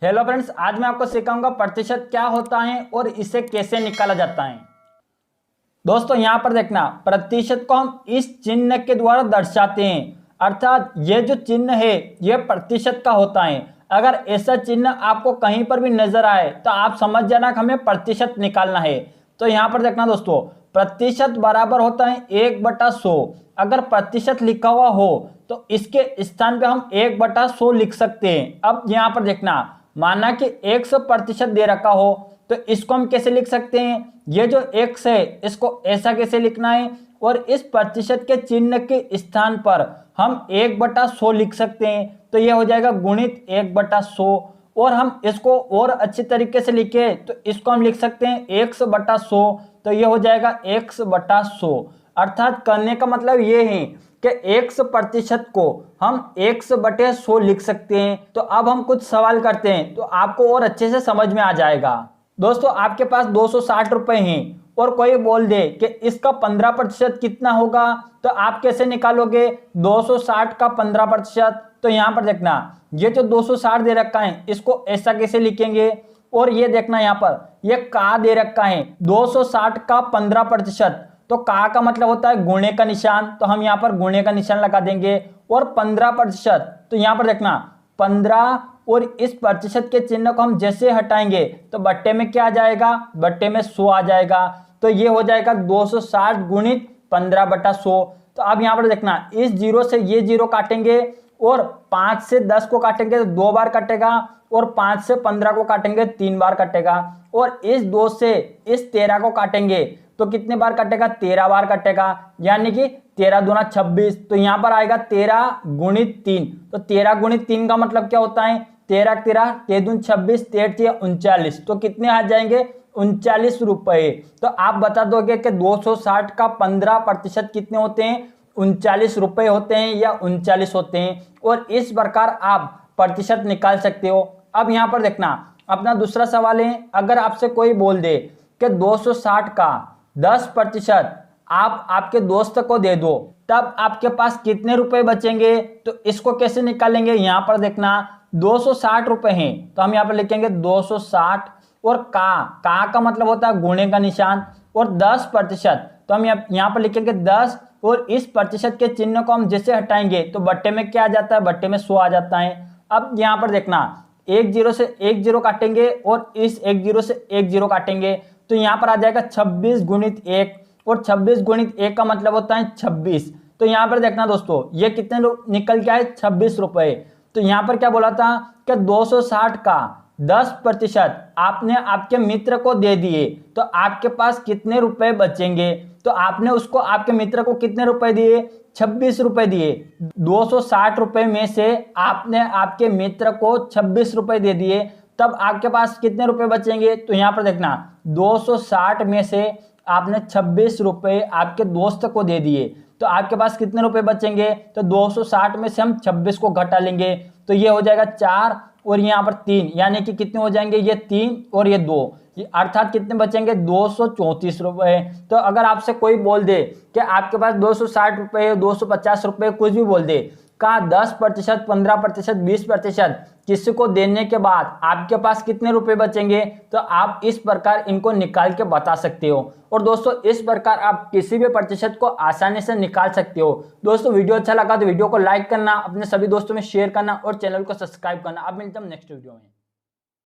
Hello friends, आज मैं आपको सिखाऊंगा प्रतिशत क्या होता है और इसे कैसे निकाला जाता है। दोस्तों यहाँ पर देखना, प्रतिशत को हम इस चिन्ह के द्वारा दर्शाते हैं, अर्थात ये जो चिन्ह है ये प्रतिशत का होता है। अगर ऐसा चिन्ह आपको कहीं पर भी नजर आए तो आप समझ जाना कि हमें प्रतिशत निकालना है। तो यहाँ पर देखना दोस्तों, प्रतिशत बराबर होता है 1/100। अगर प्रतिशत लिखा हुआ हो तो इसके स्थान पे हम 1/100 लिख सकते हैं। अब यहाँ पर देखना, माना कि 100% दे रखा हो तो इसको हम कैसे लिख सकते हैं। ये जो x है इसको ऐसा कैसे लिखना है, और इस प्रतिशत के चिन्ह के स्थान पर हम 1/100 लिख सकते हैं। तो ये हो जाएगा गुणित 1/100। और हम इसको और अच्छे तरीके से लिखे तो इसको हम लिख सकते हैं 100/100। तो ये हो जाएगा 100/100। अर्थात करने का मतलब ये है कि 100% को हम 100/100 लिख सकते हैं। तो अब हम कुछ सवाल करते हैं तो आपको और अच्छे से समझ में आ जाएगा। दोस्तों आपके पास 260 रुपए हैं और कोई बोल दे कि इसका 15% कितना होगा, तो आप कैसे निकालोगे 260 का 15%। तो यहाँ पर देखना, ये जो 260 दे रखा है इसको ऐसा कैसे लिखेंगे, और ये देखना यहाँ पर ये का दे रखा है 260 का 15%। तो का मतलब होता है गुणे का निशान, तो हम यहाँ पर गुणे का निशान लगा देंगे। और 15%, तो यहाँ पर देखना 15 और इस प्रतिशत के चिन्ह को हम जैसे हटाएंगे तो बट्टे में क्या आ जाएगा, बट्टे में 100 आ जाएगा। तो ये हो जाएगा 260 गुणित 15/100। तो अब यहाँ पर देखना, इस जीरो से ये जीरो काटेंगे और 5 से 10 को काटेंगे तो 2 बार कटेगा, और 5 से 15 को काटेंगे 3 बार कटेगा, और इस 2 से इस 13 को काटेंगे तो कितने बार कटेगा, 13 बार कटेगा। यानी कि 13 दूना 26। तो यहाँ पर आएगा 13 गुणित 3। तो 13 गुणित 3 का मतलब क्या होता है, 13 13 13 26 13 39। तो कितने आ जाएंगे, 39 रुपए। तो आप बता दोगे कि 260 का 15% कितने होते हैं, 39 रुपए होते हैं या 39 होते हैं। और इस प्रकार आप प्रतिशत निकाल सकते हो। अब यहाँ पर देखना, अपना दूसरा सवाल है, अगर आपसे कोई बोल दे कि 260 का 10% आप आपके दोस्त को दे दो, तब आपके पास कितने रुपए बचेंगे। तो इसको कैसे निकालेंगे, यहाँ पर देखना 260 रुपए हैं तो हम यहाँ पर लिखेंगे 260, और का मतलब होता है गुणे का निशान, और 10% तो हम यहाँ पर लिखेंगे 10, और इस प्रतिशत के चिन्ह को हम जैसे हटाएंगे तो बट्टे में क्या आ जाता है, बट्टे में 100 आ जाता है। अब यहाँ पर देखना, एक जीरो से एक जीरो काटेंगे और इस एक जीरो से एक जीरो काटेंगे तो यहाँ पर आ जाएगा 26 गुणित 1, और 26 गुणित 1 का मतलब होता है 26। तो यहाँ पर देखना दोस्तों, ये कितने निकल के आए, 26 रुपए। तो यहाँ पर क्या बोला था कि 260 का 10% आपने आपके मित्र को दे दिए तो आपके पास कितने रुपए बचेंगे। तो आपने उसको, आपके मित्र को कितने रुपए दिए, 26 रुपए दिए। 260 रुपए में से आपने आपके मित्र को 26 रुपए दे दिए, तब आपके पास कितने रुपए बचेंगे। तो यहाँ पर देखना, 260 में से आपने 26 रुपए आपके दोस्त को दे दिए तो आपके पास कितने रुपए बचेंगे। तो 260 में से हम 26 को घटा लेंगे तो ये हो जाएगा 4, और यहाँ पर 3, यानी कि कितने हो जाएंगे, ये 3 और ये 2, अर्थात कितने बचेंगे, 234 रुपए। तो अगर आपसे कोई बोल दे कि आपके पास 260 रुपए, 250 रुपए, कुछ भी बोल दे, का 10%, 15%, 20% किसी को देने के बाद आपके पास कितने रुपए बचेंगे, तो आप इस प्रकार इनको निकाल के बता सकते हो। और दोस्तों इस प्रकार आप किसी भी प्रतिशत को आसानी से निकाल सकते हो। दोस्तों वीडियो अच्छा लगा तो वीडियो को लाइक करना, अपने सभी दोस्तों में शेयर करना और चैनल को सब्सक्राइब करना। अब मिलते हैं नेक्स्ट वीडियो में।